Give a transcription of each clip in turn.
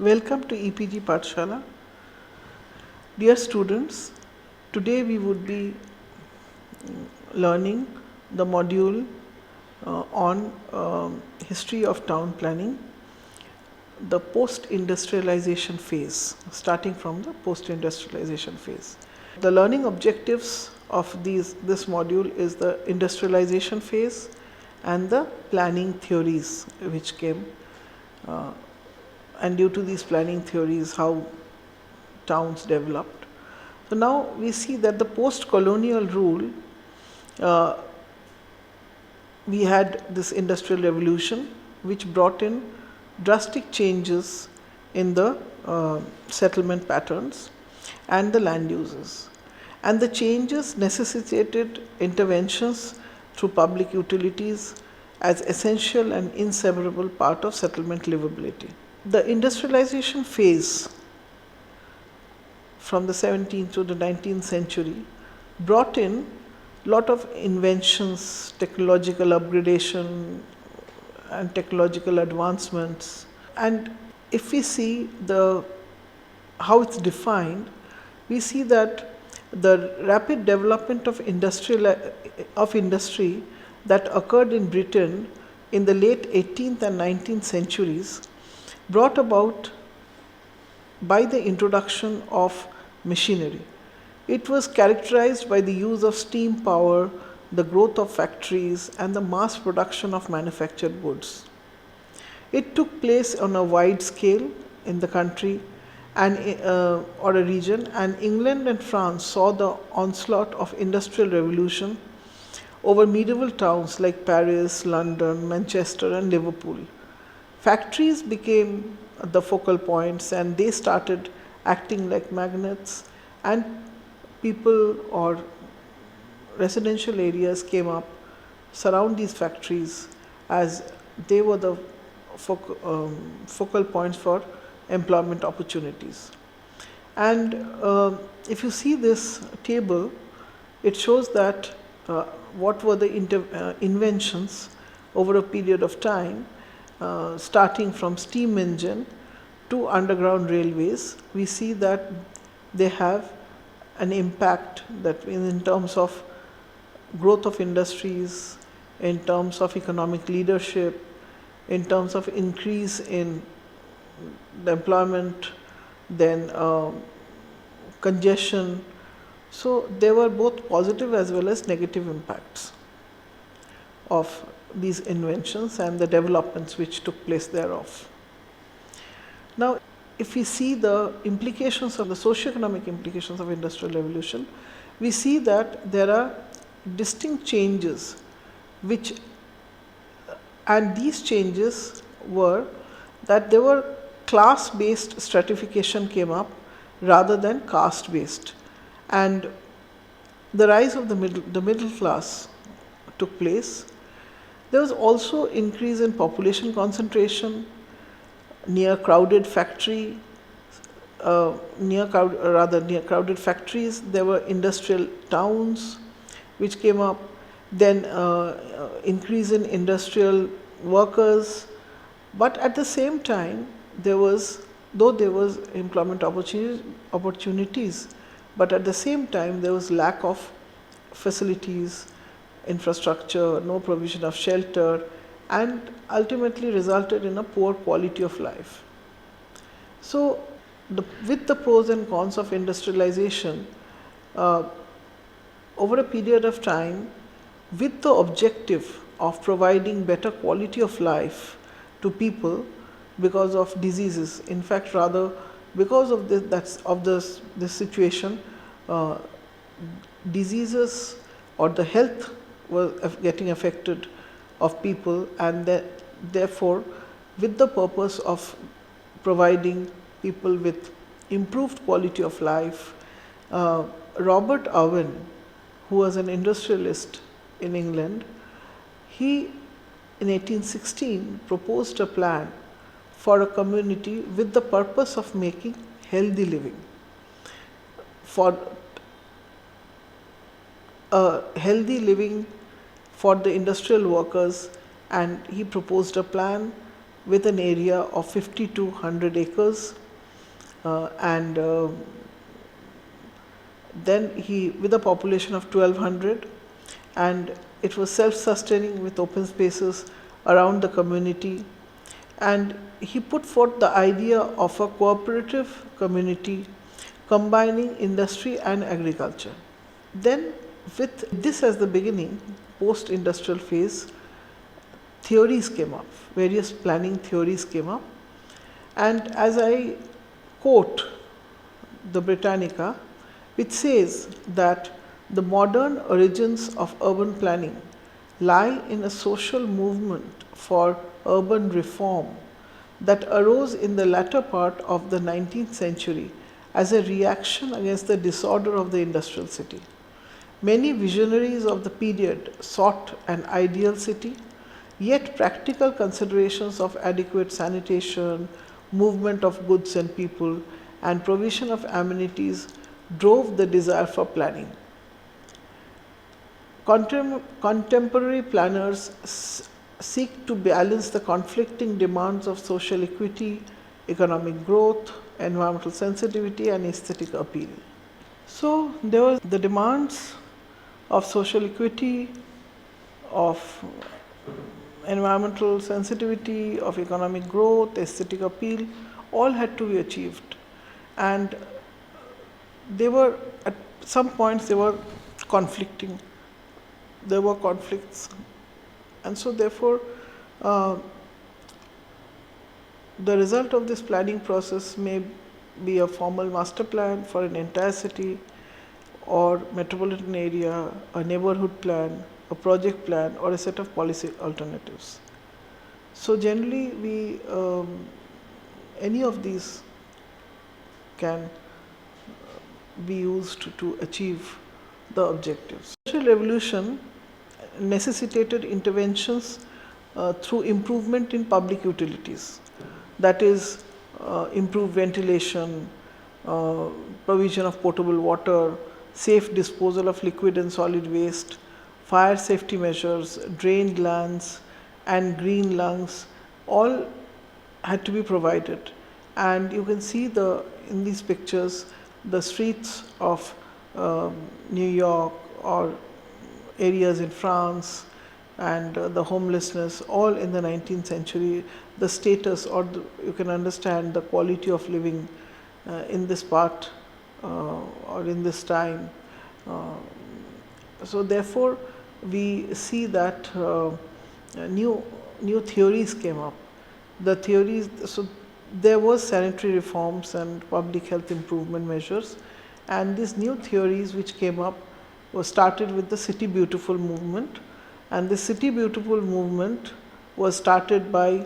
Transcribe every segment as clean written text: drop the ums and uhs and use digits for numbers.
Welcome to EPG Pathshala. Dear students, today we would be learning the module on history of town planning, the post-industrialization phase, starting from the post-industrialization phase. The learning objectives of this module is the industrialization phase and the planning theories which came, and due to these planning theories how towns developed. So now we see that the post-colonial rule, we had this industrial revolution which brought in drastic changes in the settlement patterns and the land uses, and the changes necessitated interventions through public utilities as essential and inseparable part of settlement livability. The industrialization phase from the 17th to the 19th century brought in lot of inventions, technological upgradation and technological advancements. And if we see how it's defined, we see that the rapid development of industry that occurred in Britain in the late 18th and 19th centuries brought about by the introduction of machinery. It was characterized by the use of steam power, the growth of factories, and the mass production of manufactured goods. It took place on a wide scale in the country and or a region, and England and France saw the onslaught of industrial revolution over medieval towns like Paris, London, Manchester, and Liverpool. Factories became the focal points, and they started acting like magnets, and people or residential areas came up surround these factories as they were the focal points for employment opportunities. And if you see this table, it shows that what were the inventions over a period of time, starting from steam engine to underground railways. We see that they have an impact that in terms of growth of industries, in terms of economic leadership, in terms of increase in the employment, then congestion. So there were both positive as well as negative impacts of these inventions and the developments which took place thereof. Now, if we see the implications of the socio-economic implications of industrial revolution, we see that there are distinct changes and these changes were that there were class-based stratification came up rather than caste-based, and the rise of the middle class took place. There was also increase in population concentration near crowded factories. Near crowded factories, there were industrial towns which came up. Then increase in industrial workers, but at the same time though there was employment opportunities, but at the same time there was lack of facilities, infrastructure, no provision of shelter, and ultimately resulted in a poor quality of life. So with the pros and cons of industrialization, over a period of time, with the objective of providing better quality of life to people because of diseases, in fact rather because of this situation, diseases or the health was getting affected of people, and therefore with the purpose of providing people with improved quality of life, Robert Owen, who was an industrialist in England, he in 1816 proposed a plan for a community with the purpose of making healthy living. For a healthy living for the industrial workers, and he proposed a plan with an area of 50 to 100 acres, and then with a population of 1200, and it was self-sustaining with open spaces around the community. And he put forth the idea of a cooperative community combining industry and agriculture. Then, with this as the beginning, post-industrial phase, theories came up, various planning theories came up. And as I quote the Britannica, which says that the modern origins of urban planning lie in a social movement for urban reform that arose in the latter part of the 19th century as a reaction against the disorder of the industrial city. Many visionaries of the period sought an ideal city, yet practical considerations of adequate sanitation, movement of goods and people, and provision of amenities drove the desire for planning. Contemporary planners seek to balance the conflicting demands of social equity, economic growth, environmental sensitivity, and aesthetic appeal. So there was the demands of social equity, of environmental sensitivity, of economic growth, aesthetic appeal, all had to be achieved. And they were, at some points, they were conflicting. There were conflicts. And so therefore, the result of this planning process may be a formal master plan for an entire city or metropolitan area, a neighborhood plan, a project plan, or a set of policy alternatives. So generally, any of these can be used to achieve the objectives. The Industrial Revolution necessitated interventions through improvement in public utilities, that is, improved ventilation, provision of potable water, safe disposal of liquid and solid waste, fire safety measures, drained lands, and green lungs, all had to be provided. And you can see in these pictures the streets of New York or areas in France, and the homelessness, all in the 19th century, the status, or you can understand the quality of living in this part or in this time. So therefore, we see that new theories came up. The theories, so there was sanitary reforms and public health improvement measures, and these new theories which came up was started with the City Beautiful movement. And the City Beautiful movement was started by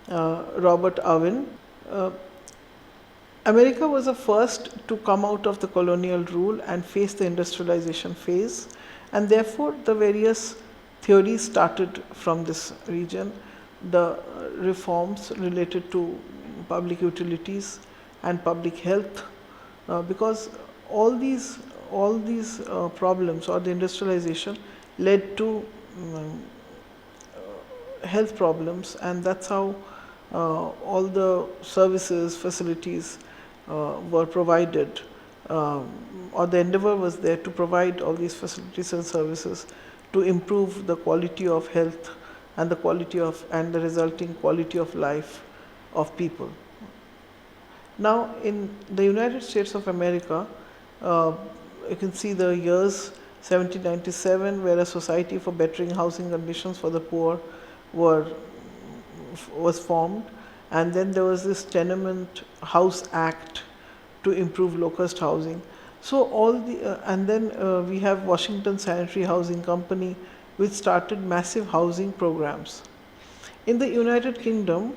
Robert Owen. America was the first to come out of the colonial rule and face the industrialization phase, and therefore the various theories started from this region. The reforms related to public utilities and public health, because all these problems, or the industrialization, led to health problems, and that's how all the services, facilities were provided, or the endeavor was there to provide all these facilities and services to improve the quality of health and the resulting quality of life of people. Now, in the United States of America, you can see the years 1797, where a Society for Bettering Housing Conditions for the Poor was formed, and then there was this Tenement House Act to improve locust housing. So and then we have Washington Sanitary Housing Company, which started massive housing programs. In the United Kingdom,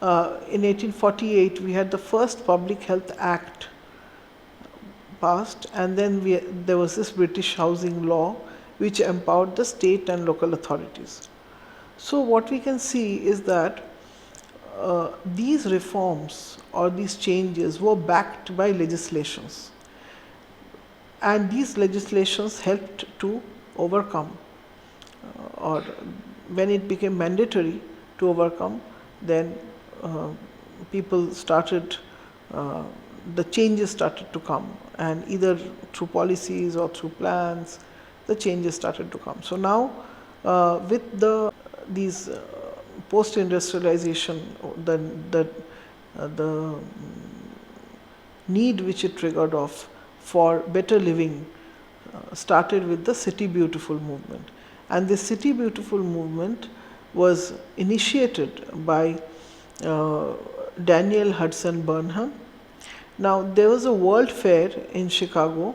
in 1848, we had the first Public Health Act passed, and then there was this British housing law which empowered the state and local authorities. So what we can see is that these reforms or these changes were backed by legislations, and these legislations helped to overcome, or when it became mandatory to overcome, then uh, people started, the changes started to come, and either through policies or through plans, the changes started to come. So now, with these post-industrialization, the need which it triggered off for better living started with the City Beautiful movement. And this City Beautiful movement was initiated by Daniel Hudson Burnham. Now, there was a World Fair in Chicago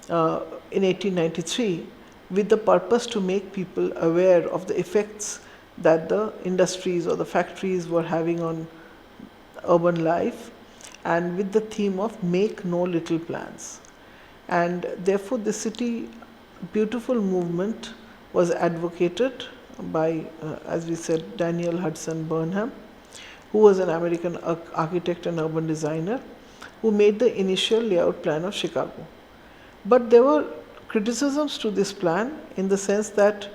in 1893 with the purpose to make people aware of the effects that the industries or the factories were having on urban life, and with the theme of make no little plans. And therefore, the City Beautiful movement was advocated by, as we said, Daniel Hudson Burnham, who was an American architect and urban designer, who made the initial layout plan of Chicago. But there were criticisms to this plan, in the sense that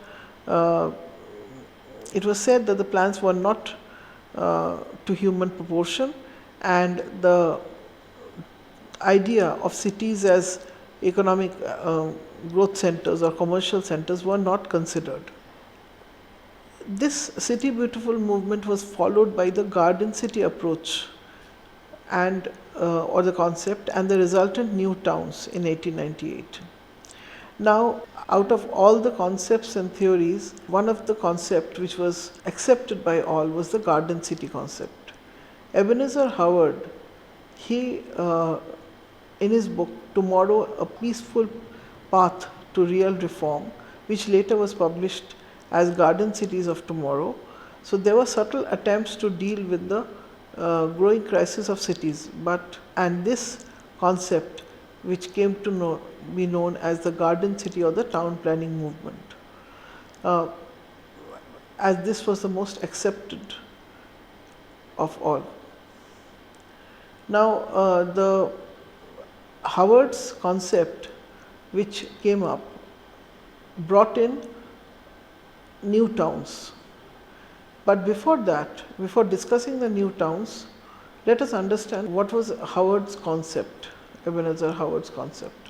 it was said that the plans were not to human proportion, and the idea of cities as economic growth centers or commercial centers were not considered. This City Beautiful movement was followed by the Garden City approach, and or the concept, and the resultant new towns in 1898. Now, out of all the concepts and theories, one of the concepts which was accepted by all was the Garden City concept. Ebenezer Howard, he in his book Tomorrow, A Peaceful Path to Real Reform, which later was published as Garden Cities of Tomorrow. So there were subtle attempts to deal with the growing crisis of cities, and this concept, which came to be known as the Garden City or the town planning movement, as this was the most accepted of all. Now, the Howard's concept, which came up, brought in new towns. But before that, before discussing the new towns, let us understand what was Howard's concept, Ebenezer Howard's concept.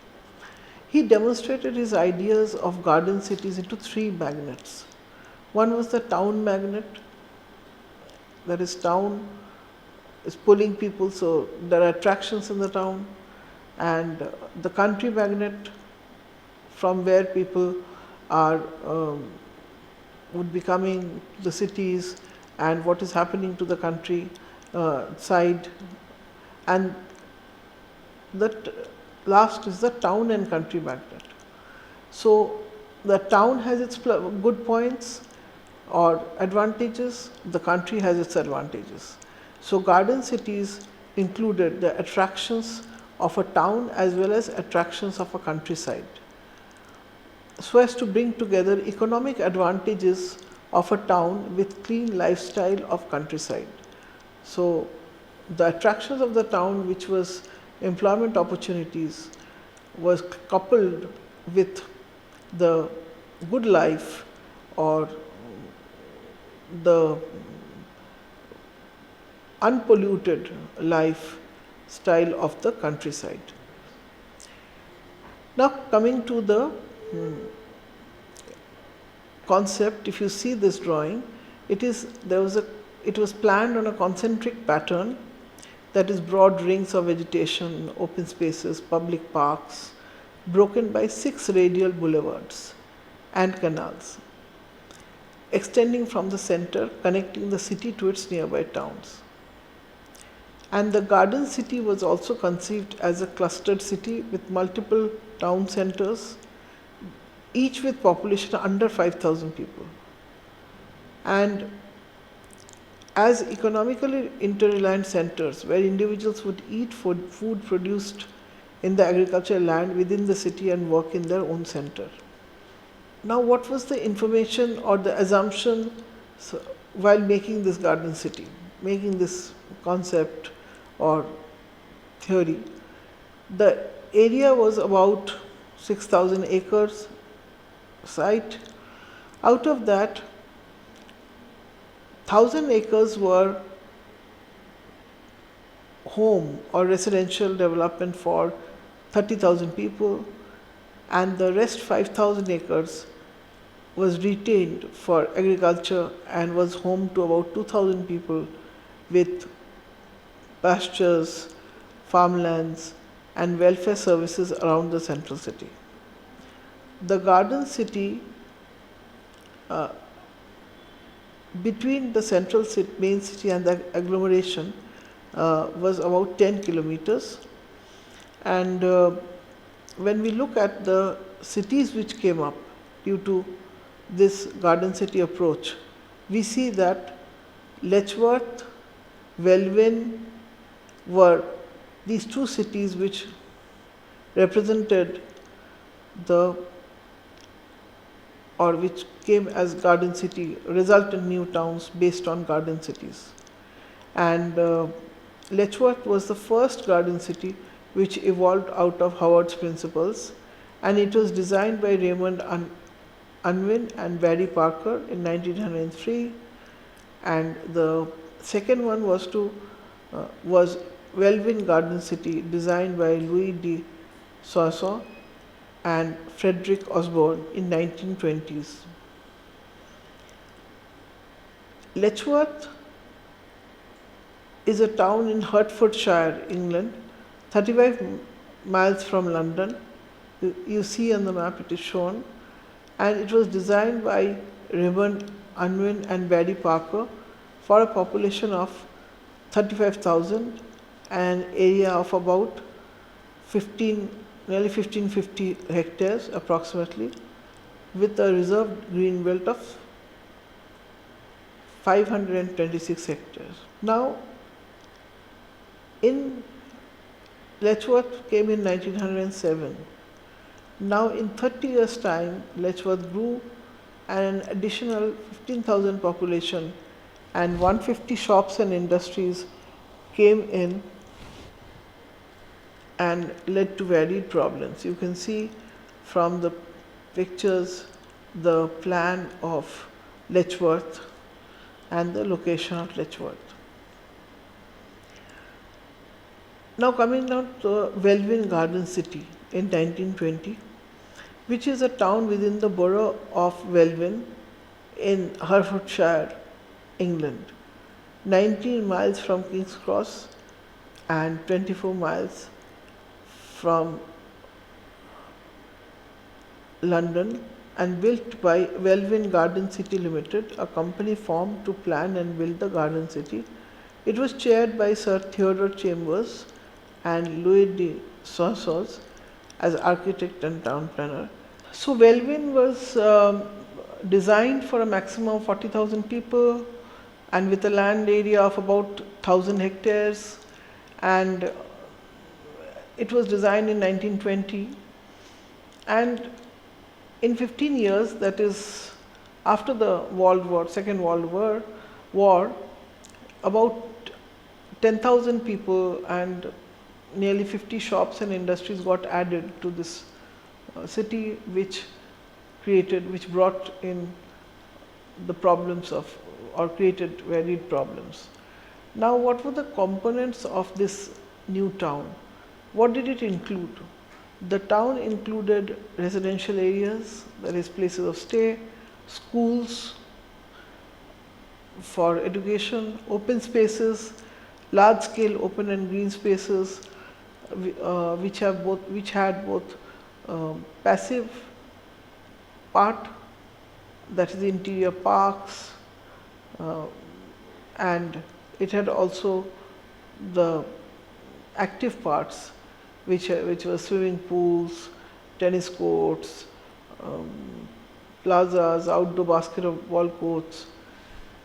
He demonstrated his ideas of garden cities into three magnets. One was the town magnet, that is, town is pulling people, so there are attractions in the town, and the country magnet, from where people are would be coming to the cities, and what is happening to the country side, and that last is the town and country magnet. So the town has its good points or advantages, the country has its advantages. So garden cities included the attractions of a town as well as attractions of a countryside, so as to bring together economic advantages of a town with clean lifestyle of countryside. So the attractions of the town, which was employment opportunities, was coupled with the good life or the unpolluted lifestyle of the countryside. Now, coming to the concept, if you see this drawing, it was planned on a concentric pattern, that is, broad rings of vegetation, open spaces, public parks, broken by 6 radial boulevards and canals, extending from the center, connecting the city to its nearby towns. And the garden city was also conceived as a clustered city with multiple town centers, each with population under 5,000 people. And as economically interreliant centers where individuals would eat food produced in the agricultural land within the city and work in their own center. Now, what was the information or the assumption while making this garden city, making this concept or theory? The area was about 6,000 acres site. Out of that, 1,000 acres were home or residential development for 30,000 people, and the rest 5,000 acres was retained for agriculture and was home to about 2,000 people with pastures, farmlands, and welfare services around the central city. The garden city between the central main city and the agglomeration was about 10 kilometers. And when we look at the cities which came up due to this garden city approach, we see that Letchworth, Welwyn were these two cities which represented the, or which came as garden city, resultant new towns based on garden cities. And Letchworth was the first garden city which evolved out of Howard's principles, and it was designed by Raymond Unwin and Barry Parker in 1903. And the second one was Welwyn Garden City, designed by Louis de Soissons and Frederick Osborne in 1920s. Letchworth is a town in Hertfordshire, England, 35 miles from London. You see on the map it is shown, and it was designed by Raymond Unwin and Barry Parker for a population of 35,000 and area of about nearly 1550 hectares approximately, with a reserved green belt of 526 hectares. Now, Letchworth came in 1907. Now in 30 years' time, Letchworth grew and an additional 15,000 population and 150 shops and industries came in and led to varied problems. You can see from the pictures the plan of Letchworth and the location of Letchworth. Now coming down to Welwyn Garden City in 1920, which is a town within the borough of Welwyn in Hertfordshire, England, 19 miles from King's Cross and 24 miles from London, and built by Welwyn Garden City Limited, a company formed to plan and build the garden city. It was chaired by Sir Theodore Chambers and Louis de Soissons as architect and town planner. So Welwyn was designed for a maximum of 40,000 people and with a land area of about 1,000 hectares, and it was designed in 1920, and in 15 years, that is after the Second World War, about 10,000 people and nearly 50 shops and industries got added to this city, which brought in the problems of, or created varied problems. Now, what were the components of this new town? What did it include? The town included residential areas, that is places of stay, schools for education, open spaces, large scale open and green spaces, which had both passive part, that is the interior parks, and it had also the active parts, which were swimming pools, tennis courts, plazas, outdoor basketball courts,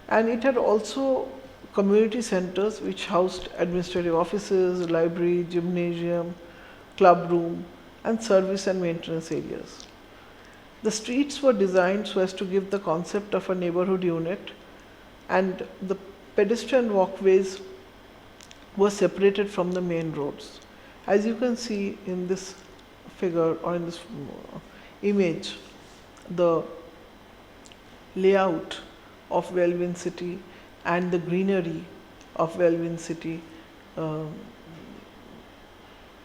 and it had also community centers which housed administrative offices, library, gymnasium, club room, and service and maintenance areas. The streets were designed so as to give the concept of a neighborhood unit, and the pedestrian walkways were separated from the main roads. As you can see in this figure or in this image, the layout of Welwyn city and the greenery of Welwyn city. Uh,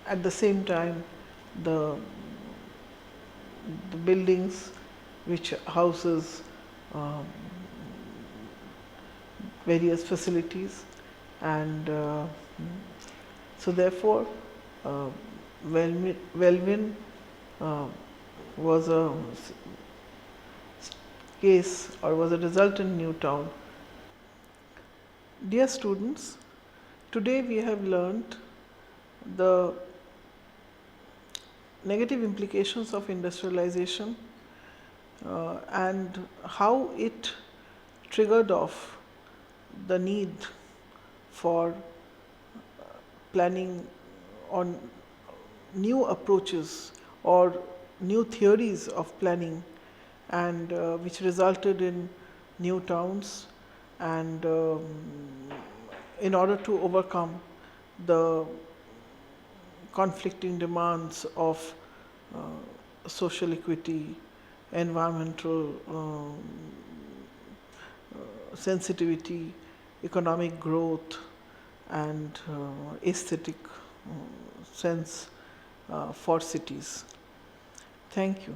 at the same time, the, the buildings which houses um, various facilities, and so therefore uh, Welwyn uh, was a case or was a resultant new town. Dear students, today we have learnt the negative implications of industrialization and how it triggered off the need for planning on new approaches or new theories of planning, and which resulted in new towns, and in order to overcome the conflicting demands of social equity, environmental sensitivity, economic growth, and aesthetic sense for cities. Thank you.